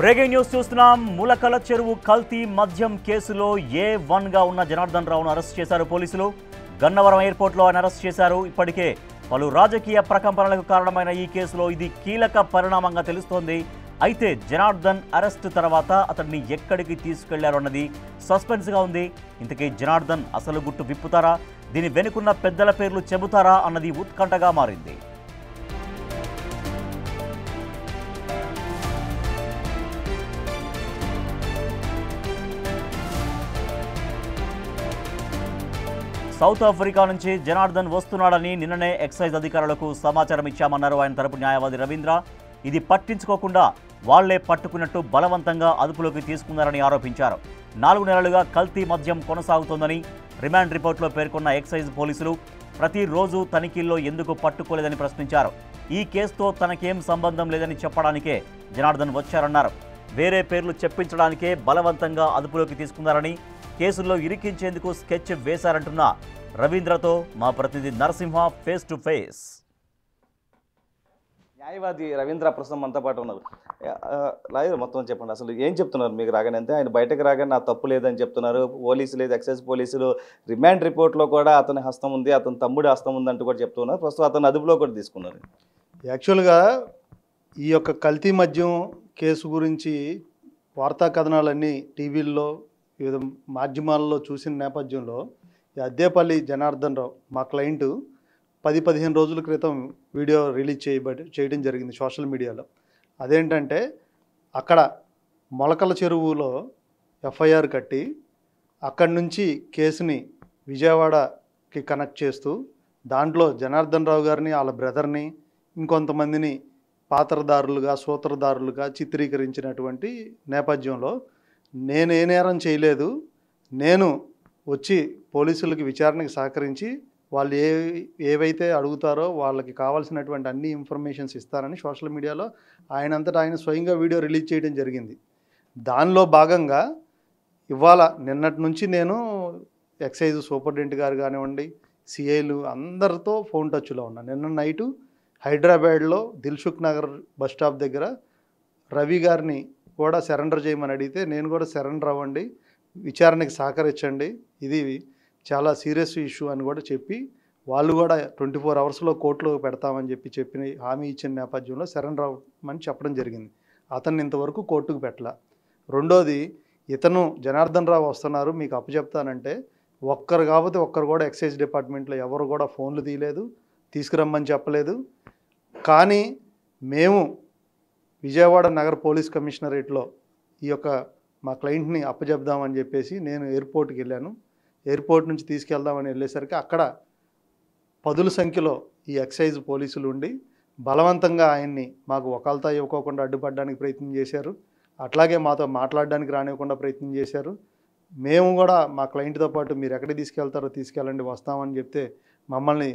Breaking news చూస్తున్నాం. ములకల చెరువు కల్తీ మద్యం కేసులో A1 గా ఉన్న జనార్దన్ రావును అరెస్ట్ చేశారు పోలీసులు. గన్నవరం ఎయిర్పోర్ట్లో ఆయన అరెస్ట్ చేశారు. ఇప్పటికే పలు రాజకీయ ప్రకంపనలకు కారణమైన ఈ కేసులో ఇది కీలక పరిణామంగా తెలుస్తోంది. అయితే జనార్దన్ అరెస్ట్ తర్వాత అతన్ని ఎక్కడికి తీసుకెళ్లారు అన్నది సస్పెన్స్గా ఉంది. ఇంతకీ జనార్దన్ అసలు గుట్టు విప్పుతారా, దీని వెనుకున్న పెద్దల పేర్లు చెబుతారా అన్నది ఉత్కంఠగా మారింది. సౌత్ ఆఫ్రికా నుంచి జనార్దన్ వస్తున్నాడని నిన్ననే ఎక్సైజ్ అధికారులకు సమాచారం ఇచ్చామన్నారు ఆయన తరపు న్యాయవాది రవీంద్ర. ఇది పట్టించుకోకుండా వాళ్లే పట్టుకున్నట్టు బలవంతంగా అదుపులోకి తీసుకున్నారని ఆరోపించారు. 4 నెలలుగా కల్తీ మద్యం కొనసాగుతోందని రిమాండ్ రిపోర్టులో పేర్కొన్న ఎక్సైజ్ పోలీసులు ప్రతిరోజు తనిఖీల్లో ఎందుకు పట్టుకోలేదని ప్రశ్నించారు. ఈ కేసుతో తనకేం సంబంధం లేదని చెప్పడానికే జనార్దన్ వచ్చారన్నారు. వేరే పేర్లు చెప్పించడానికే బలవంతంగా అదుపులోకి తీసుకున్నారని, కేసుల్లో ఇరికించేందుకు స్కెచ్ వేశారంటున్న రవీంద్రతో మా ప్రతినిధి నరసింహ ఫేస్ టు ఫేస్. న్యాయవాది రవీంద్ర ప్రస్తుతం మనతో పాటు ఉన్నారు. లాయర్ మొత్తం చెప్పండి, అసలు ఏం చెప్తున్నారు మీకు రాగానే? అంటే ఆయన బయటకు రాగానే నా తప్పు లేదని చెప్తున్నారు. పోలీసులు లేదు, ఎక్సైజ్ పోలీసులు రిమాండ్ రిపోర్ట్లో కూడా అతని హస్తం ఉంది, అతని తమ్ముడి హస్తం ఉంది అంటూ కూడా చెప్తున్నారు. ప్రస్తుతం అతను అదుపులో కూడా తీసుకున్నారు. యాక్చువల్గా ఈ యొక్క కల్తీ మద్యం కేసు గురించి వార్తా కథనాలన్నీ టీవీల్లో వివిధ మాధ్యమాల్లో చూసిన నేపథ్యంలో ఈ అద్దేపల్లి జనార్దన్ రావు మా క్లయింటు 10-15 రోజుల క్రితం వీడియో రిలీజ్ చేయడం జరిగింది సోషల్ మీడియాలో. అదేంటంటే అక్కడ మొలకల చెరువులో ఎఫ్ఐఆర్ కట్టి అక్కడి నుంచి కేసుని విజయవాడకి కనెక్ట్ చేస్తూ దాంట్లో జనార్దన్ రావు గారిని, వాళ్ళ బ్రదర్ని, ఇంకొంతమందిని పాత్రదారులుగా, సూత్రధారులుగా చిత్రీకరించినటువంటి నేపథ్యంలో నేను ఏ నేరం చేయలేదు, నేను వచ్చి పోలీసులకి విచారణకి సహకరించి వాళ్ళు ఏవైతే అడుగుతారో వాళ్ళకి కావాల్సినటువంటి అన్ని ఇన్ఫర్మేషన్స్ ఇస్తారని సోషల్ మీడియాలో ఆయనంతటా ఆయన స్వయంగా వీడియో రిలీజ్ చేయడం జరిగింది. దానిలో భాగంగా ఇవాళ నిన్నటి నుంచి నేను ఎక్సైజ్ సూపరింటెండెంట్ గారు కానివ్వండి, సిఐలు అందరితో ఫోన్ టచ్లో ఉన్నా. నిన్న నైటు హైదరాబాద్లో దిల్సుఖ్ నగర్ బస్ స్టాప్ దగ్గర రవి గారిని కూడా సరెండర్ చేయమని అడిగితే నేను కూడా సరెండర్ అవ్వండి, విచారణకి సహకరించండి, ఇది చాలా సీరియస్ ఇష్యూ అని కూడా చెప్పి వాళ్ళు కూడా 24 అవర్స్లో కోర్టులో పెడతామని చెప్పి హామీ ఇచ్చిన నేపథ్యంలో సరెండర్ అవ్వమని చెప్పడం జరిగింది. అతన్ని ఇంతవరకు కోర్టుకు పెట్టలా. రెండోది, ఇతను జనార్దన్ రావు వస్తున్నారు మీకు అప్పచెప్తానంటే ఒక్కరు కాకపోతే ఒక్కరు కూడా ఎక్సైజ్ డిపార్ట్మెంట్లో ఎవరు కూడా ఫోన్లు తీయలేదు, తీసుకురమ్మని చెప్పలేదు. కానీ మేము విజయవాడ నగర పోలీస్ కమిషనరేట్లో ఈ యొక్క మా క్లయింట్ని అప్పచెప్దామని చెప్పేసి నేను ఎయిర్పోర్ట్కి వెళ్ళాను. ఎయిర్పోర్ట్ నుంచి తీసుకెళ్దామని వెళ్ళేసరికి అక్కడ 10ల సంఖ్యలో ఈ ఎక్సైజ్ పోలీసులు ఉండి బలవంతంగా ఆయన్ని మాకు వకాల్తా ఇవ్వకోకుండా అడ్డుపడడానికి ప్రయత్నం చేశారు. అట్లాగే మాతో మాట్లాడడానికి రానివ్వకుండా ప్రయత్నం చేశారు. మేము కూడా మా క్లయింట్తో పాటు మీరు ఎక్కడికి తీసుకెళ్తారో తీసుకెళ్ళండి, వస్తామని చెప్తే మమ్మల్ని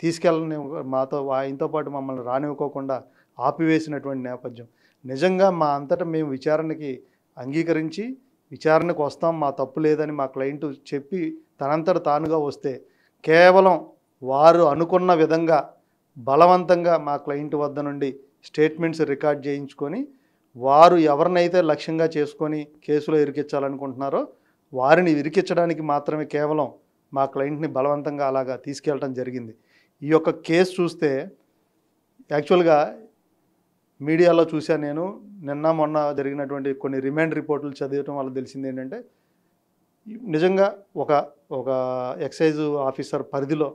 తీసుకెళ్ళని మాతో ఆయనతో పాటు మమ్మల్ని రానివ్వకోకుండా ఆపివేసినటువంటి నేపథ్యం. నిజంగా మా అంతటా మేము విచారణకి అంగీకరించి విచారణకు వస్తాం, మా తప్పు లేదని మా క్లయింట్ చెప్పి తనంతట తానుగా వస్తే కేవలం వారు అనుకున్న విధంగా బలవంతంగా మా క్లయింట్ వద్ద నుండి స్టేట్మెంట్స్ రికార్డ్ చేయించుకొని వారు ఎవరినైతే లక్ష్యంగా చేసుకొని కేసులో ఇరికించాలనుకుంటున్నారో వారిని ఇరికించడానికి మాత్రమే కేవలం మా క్లయింట్ని బలవంతంగా అలాగా తీసుకెళ్ళడం జరిగింది. ఈ యొక్క కేసు చూస్తే యాక్చువల్గా మీడియాలో చూశాను నేను. నిన్న మొన్న జరిగినటువంటి కొన్ని రిమాండ్ రిపోర్టులు చదివటం వల్ల తెలిసింది ఏంటంటే నిజంగా ఒక ఎక్సైజ్ ఆఫీసర్ పరిధిలో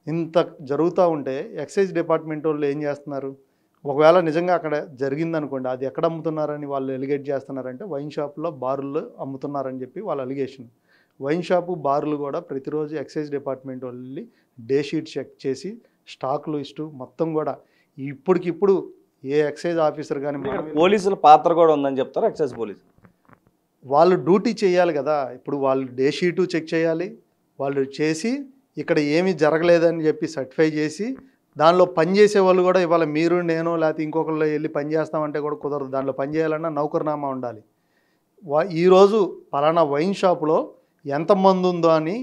ఇంత జరుగుతూ ఉంటే ఎక్సైజ్ డిపార్ట్మెంట్ వాళ్ళు ఏం చేస్తున్నారు? ఒకవేళ నిజంగా అక్కడ జరిగిందనుకోండి, అది ఎక్కడ అమ్ముతున్నారని వాళ్ళు ఎలిగేట్ చేస్తున్నారంటే వైన్ షాపులో, బారుల్లో అమ్ముతున్నారని చెప్పి వాళ్ళ అలిగేషన్. వైన్ షాపు, బార్లు కూడా ప్రతిరోజు ఎక్సైజ్ డిపార్ట్మెంట్ వాళ్ళు డే షీట్ చెక్ చేసి స్టాక్ లిస్టు మొత్తం కూడా ఇప్పటికిప్పుడు ఏ ఎక్సైజ్ ఆఫీసర్ కానీ పోలీసుల పాత్ర కూడా ఉందని చెప్తారు. ఎక్సైజ్ పోలీసు వాళ్ళు డ్యూటీ చేయాలి కదా. ఇప్పుడు వాళ్ళు డే షీటు చెక్ చేయాలి, వాళ్ళు చేసి ఇక్కడ ఏమీ జరగలేదని చెప్పి సర్టిఫై చేసి దానిలో పనిచేసే వాళ్ళు కూడా ఇవాళ మీరు నేను లేకపోతే ఇంకొకళ్ళు వెళ్ళి పని చేస్తామంటే కూడా కుదరదు. దానిలో పని చేయాలన్నా నౌకర్నామా ఉండాలి. ఈరోజు పలానా వైన్ షాపులో ఎంతమంది ఉందో అని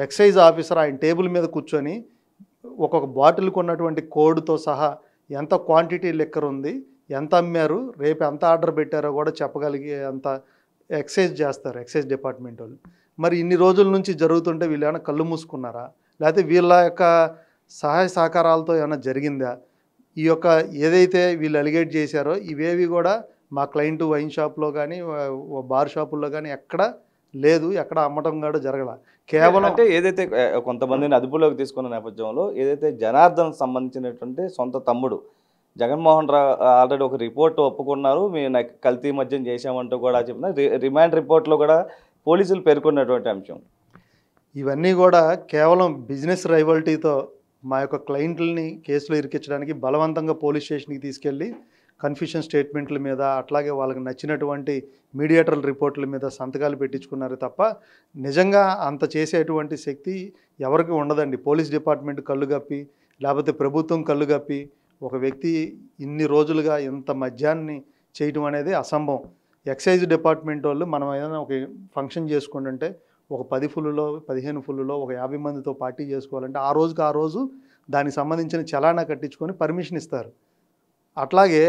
ఎక్సైజ్ ఆఫీసర్ ఆయన టేబుల్ మీద కూర్చొని ఒక్కొక్క బాటిల్కి ఉన్నటువంటి కోడ్తో సహా ఎంత క్వాంటిటీ లిక్కర్ ఉంది, ఎంత అమ్మారు, రేపు ఎంత ఆర్డర్ పెట్టారో కూడా చెప్పగలిగే అంత ఎక్సైజ్ చేస్తారు ఎక్సైజ్ డిపార్ట్మెంట్ వాళ్ళు. మరి ఇన్ని రోజుల నుంచి జరుగుతుంటే వీళ్ళు ఏమైనా కళ్ళు మూసుకున్నారా, లేకపోతే వీళ్ళ యొక్క సహాయ సహకారాలతో ఏమైనా జరిగిందా? ఈ యొక్క ఏదైతే వీళ్ళు అలిగేట్ చేశారో ఇవేవి కూడా మా క్లయింట్ వైన్ షాప్లో కానీ బార్ షాపుల్లో కానీ ఎక్కడ లేదు, ఎక్కడ అమ్మటం కూడా జరగల. కేవలం అంటే ఏదైతే కొంతమందిని అదుపులోకి తీసుకున్న నేపథ్యంలో ఏదైతే జనార్దన్ సంబంధించినటువంటి సొంత తమ్ముడు జగన్మోహన్ రావు ఆల్రెడీ ఒక రిపోర్ట్ ఒప్పుకున్నారు, మేము నాకు కల్తీ మద్యం చేశామంటూ కూడా చెప్తున్నారు. రిమాండ్ రిపోర్ట్లో కూడా పోలీసులు పేర్కొన్నటువంటి అంశం. ఇవన్నీ కూడా కేవలం బిజినెస్ రైవల్టీతో మా యొక్క క్లయింట్లని కేసులో ఇరికించడానికి బలవంతంగా పోలీస్ స్టేషన్కి తీసుకెళ్ళి కన్ఫ్యూషన్ స్టేట్మెంట్ల మీద అట్లాగే వాళ్ళకి నచ్చినటువంటి మీడియేటర్ రిపోర్ట్ల మీద సంతకాలు పెట్టించుకున్నారు తప్ప నిజంగా అంత చేసేటువంటి శక్తి ఎవరికి ఉండదండి. పోలీస్ డిపార్ట్మెంట్ కళ్ళు కప్పి లేకపోతే ప్రభుత్వం కళ్ళు కప్పి ఒక వ్యక్తి ఇన్ని రోజులుగా ఇంత మద్యాన్ని చేయటం అనేది అసంభవం. ఎక్సైజ్ డిపార్ట్మెంట్ వాళ్ళు మనం ఏదైనా ఒక ఫంక్షన్ చేసుకుంటుంటే ఒక 10 ఫుల్లులో 15 ఫుల్లులో ఒక 50 మందితో పార్టీ చేసుకోవాలంటే ఆ రోజుకి ఆ రోజు దానికి సంబంధించిన చలానా కట్టించుకొని పర్మిషన్ ఇస్తారు. అట్లాగే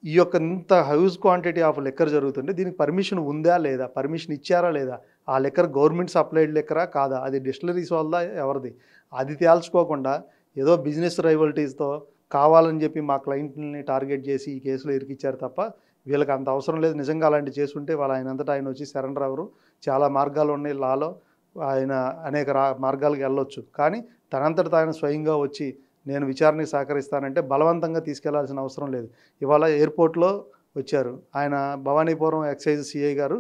ఈ యొక్క ఇంత హ్యూజ్ క్వాంటిటీ ఆఫ్ లెక్కర్ జరుగుతుంటే దీనికి పర్మిషన్ ఉందా లేదా, పర్మిషన్ ఇచ్చారా లేదా, ఆ లెక్కర్ గవర్నమెంట్ సప్లైడ్ లెక్కరా కాదా, అది డిస్టిలరీస్ వాళ్ళదా ఎవరిది, అది తేల్చుకోకుండా ఏదో బిజినెస్ రైవల్టీస్తో కావాలని చెప్పి మా క్లయింట్ని టార్గెట్ చేసి ఈ కేసులో ఇరికిచ్చారు తప్ప వీళ్ళకి అంత అవసరం లేదు. నిజంగా అలాంటి చేసుంటే వాళ్ళు ఆయనంతటా ఆయన వచ్చి సరెండర్ అవ్వరు. చాలా మార్గాలు ఉన్నాయి లాలో, ఆయన అనేక మార్గాలకు వెళ్ళొచ్చు. కానీ తనంతట ఆయన స్వయంగా వచ్చి నేను విచారణకి సహకరిస్తానంటే బలవంతంగా తీసుకెళ్లాల్సిన అవసరం లేదు. ఇవాళ ఎయిర్పోర్ట్లో వచ్చారు ఆయన, భవానీపురం ఎక్సైజ్ సిఐ గారు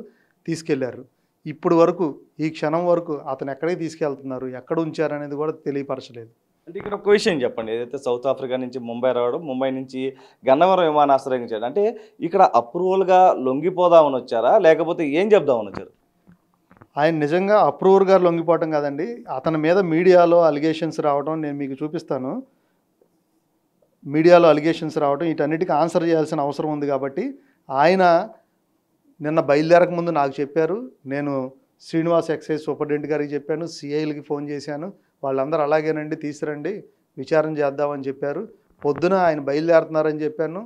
తీసుకెళ్లారు. ఇప్పుడు వరకు ఈ క్షణం వరకు అతను ఎక్కడికి తీసుకెళ్తున్నారు, ఎక్కడ ఉంచారనేది కూడా తెలియపరచలేదు. అంటే ఇక్కడ ఒక విషయం చెప్పండి, ఏదైతే సౌత్ ఆఫ్రికా నుంచి ముంబై రావడం, ముంబై నుంచి గన్నవరం విమానాశ్రయం చేయడం, అంటే ఇక్కడ అప్రూవల్గా లొంగిపోదామని వచ్చారా లేకపోతే ఏం చెప్దామని వచ్చారు? ఆయన నిజంగా అప్రూవర్గా లొంగిపోవటం కాదండి, అతని మీద మీడియాలో అలిగేషన్స్ రావడం నేను మీకు చూపిస్తాను. మీడియాలో అలిగేషన్స్ రావడం వీటన్నిటికీ ఆన్సర్ చేయాల్సిన అవసరం ఉంది కాబట్టి ఆయన నిన్న బయలుదేరక ముందు నాకు చెప్పారు. నేను శ్రీనివాస్ ఎక్సైజ్ సూపరింటెండెంట్ గారికి చెప్పాను, సిఐలకి ఫోన్ చేశాను, వాళ్ళందరూ అలాగేనండి తీసుకురండి విచారణ చేద్దామని చెప్పారు. పొద్దున ఆయన బయలుదేరుతున్నారని చెప్పాను.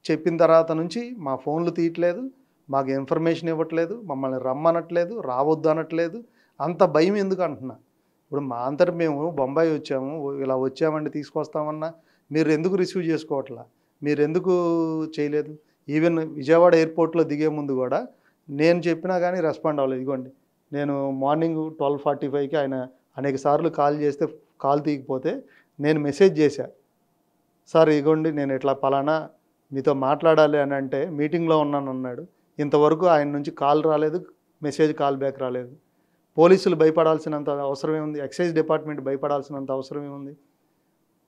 చెప్పిన తర్వాత నుంచి మా ఫోన్లు తీయట్లేదు, మాకు ఇన్ఫర్మేషన్ ఇవ్వట్లేదు, మమ్మల్ని రమ్మనట్లేదు, రావద్దు అనట్లేదు. అంత భయం ఎందుకు అంటున్నా. ఇప్పుడు మా అంతటి మేము బొంబాయి వచ్చాము, ఇలా వచ్చామండి తీసుకొస్తామన్నా మీరు ఎందుకు రిసీవ్ చేసుకోవట్లా, మీరు ఎందుకు చేయలేదు? ఈవెన్ విజయవాడ ఎయిర్పోర్ట్లో దిగే ముందు కూడా నేను చెప్పినా కానీ రెస్పాండ్ అవ్వలేదు. ఇదిగోండి నేను మార్నింగ్ 12:45కి ఆయన అనేక సార్లు కాల్ చేస్తే కాల్ తీయకపోతే నేను మెసేజ్ చేశా, సార్ ఇదిగోండి నేను ఇట్లా పలానా మీతో మాట్లాడాలి అని అంటే మీటింగ్లో ఉన్నాను అన్నాడు. ఇంతవరకు ఆయన నుంచి కాల్ రాలేదు, మెసేజ్ కాల్ బ్యాక్ రాలేదు. పోలీసులు భయపడాల్సినంత అవసరమే ఉంది, ఎక్సైజ్ డిపార్ట్మెంట్ భయపడాల్సినంత అవసరమే ఉంది.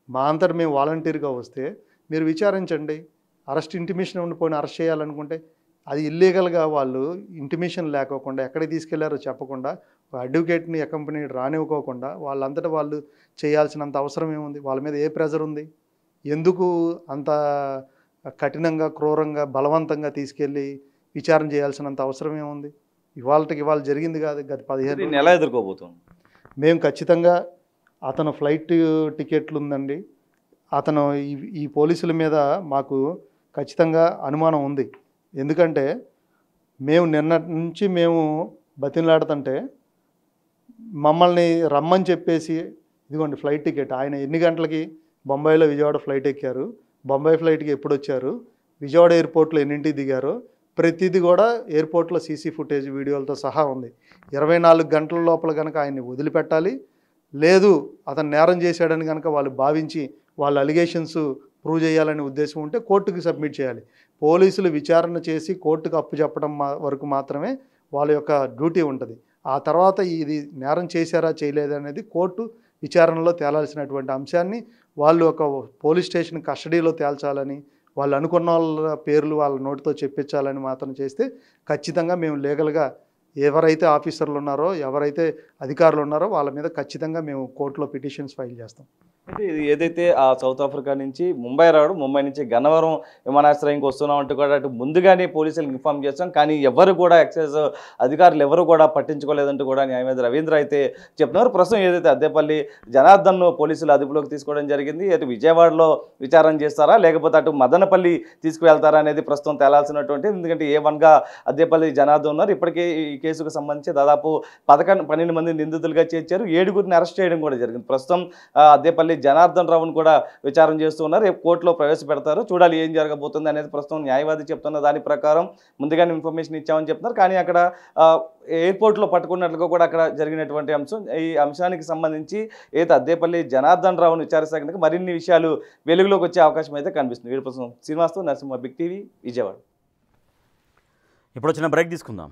మా అంతటి మేము వాలంటీర్గా వస్తే మీరు విచారించండి, అరెస్ట్ ఇంటిమేషన్ ఉండిపోయిన అరెస్ట్ చేయాలనుకుంటే అది ఇల్లీగల్గా వాళ్ళు ఇంటిమేషన్ లేకోకుండా ఎక్కడికి తీసుకెళ్లారో చెప్పకుండా అడ్వకేట్ని అకంపెనీ రానివ్వకోకుండా వాళ్ళంతటా వాళ్ళు చేయాల్సినంత అవసరం ఏముంది? వాళ్ళ మీద ఏ ప్రెజర్ ఉంది? ఎందుకు అంత కఠినంగా క్రూరంగా బలవంతంగా తీసుకెళ్ళి విచారణ చేయాల్సినంత అవసరం ఏముంది? ఇవాళ జరిగింది కాదు, గత 15 రోజులు ఎలా ఎదుర్కోబోతుంది? మేము ఖచ్చితంగా అతను ఫ్లైట్ టికెట్లు ఉందండి, అతను ఈ పోలీసుల మీద మాకు ఖచ్చితంగా అనుమానం ఉంది. ఎందుకంటే మేము నిన్నటి నుంచి మేము బతిమలాడుతుంటే మమ్మల్ని రమ్మని చెప్పేసి ఇదిగోండి ఫ్లైట్ టికెట్, ఆయన ఎన్ని గంటలకి బొంబాయిలో విజయవాడ ఫ్లైట్ ఎక్కారు, బొంబాయి ఫ్లైట్కి ఎప్పుడు వచ్చారు, విజయవాడ ఎయిర్పోర్ట్లో ఎన్నింటికి దిగారు, ప్రతిదీ కూడా ఎయిర్పోర్ట్లో సీసీ ఫుటేజ్ వీడియోలతో సహా ఉంది. 24 గంటల లోపల కనుక ఆయన్ని వదిలిపెట్టాలి, లేదు అతను నేరం చేశాడని కనుక వాళ్ళు భావించి వాళ్ళ అలిగేషన్స్ ప్రూవ్ చేయాలనే ఉద్దేశం ఉంటే కోర్టుకి సబ్మిట్ చేయాలి. పోలీసులు విచారణ చేసి కోర్టుకు అప్పు చెప్పడం వరకు మాత్రమే వాళ్ళ యొక్క డ్యూటీ ఉంటుంది. ఆ తర్వాత ఇది నేరం చేశారా చేయలేదా అనేది కోర్టు విచారణలో తేలాల్సినటువంటి అంశాన్ని వాళ్ళు ఒక పోలీస్ స్టేషన్ కస్టడీలో తేల్చాలని, వాళ్ళు అనుకున్న వాళ్ళ పేర్లు వాళ్ళ నోటితో చెప్పించాలని మాత్రం చేస్తే ఖచ్చితంగా మేము లీగల్గా ఎవరైతే ఆఫీసర్లు ఉన్నారో ఎవరైతే అధికారులు ఉన్నారో వాళ్ళ మీద ఖచ్చితంగా మేము కోర్టులో పిటిషన్స్ ఫైల్ చేస్తాం. అంటే ఇది ఏదైతే ఆ సౌత్ ఆఫ్రికా నుంచి ముంబై రావడం, ముంబై నుంచి గన్నవరం విమానాశ్రయంకి వస్తున్నాం అంటూ కూడా అటు ముందుగానే పోలీసులకు ఇన్ఫార్మ్ చేస్తాం, కానీ ఎవరు కూడా ఎక్సైజ్ అధికారులు ఎవరు కూడా పట్టించుకోలేదంటూ కూడా న్యాయవాది రవీంద్ర అయితే చెప్తున్నారు. ప్రస్తుతం ఏదైతే అద్దేపల్లి జనార్దన్ను పోలీసులు అదుపులోకి తీసుకోవడం జరిగింది, అటు విజయవాడలో విచారణ చేస్తారా లేకపోతే అటు మదనపల్లి తీసుకువెళ్తారా అనేది ప్రస్తుతం తేలాల్సినటువంటి, ఎందుకంటే A1గా అద్దేపల్లి జనార్దన్ ఉన్నారు. ఇప్పటికే ఈ కేసుకు సంబంధించి దాదాపు 12 మంది నిందితులుగా చేర్చారు, 7గురిని అరెస్ట్ చేయడం కూడా జరిగింది. ప్రస్తుతం అద్దేపల్లి జనార్దన్ రావును కూడా విచారణ చేస్తూ ఉన్నారు. రేపు కోర్టులో ప్రవేశపెడతారు, చూడాలి ఏం జరగబోతుంది అనేది ప్రస్తుతం న్యాయవాది చెప్తున్న దాని ప్రకారం ముందుగానే ఇన్ఫర్మేషన్ ఇచ్చామని చెప్తున్నారు. కానీ అక్కడ ఎయిర్పోర్ట్లో పట్టుకున్నట్లుగా కూడా అక్కడ జరిగినటువంటి అంశం, ఈ అంశానికి సంబంధించి ఏదైతే అద్దేపల్లి జనార్దన్ రావును విచారిస్తాక మరిన్ని విషయాలు వెలుగులోకి వచ్చే అవకాశం అయితే కనిపిస్తుంది. వీడి ప్రస్తుతం శ్రీనివాస్తో నరసింహ, బిగ్ టీవీ, విజయవాడ. ఇప్పుడు వచ్చిన బ్రేక్ తీసుకుందాం.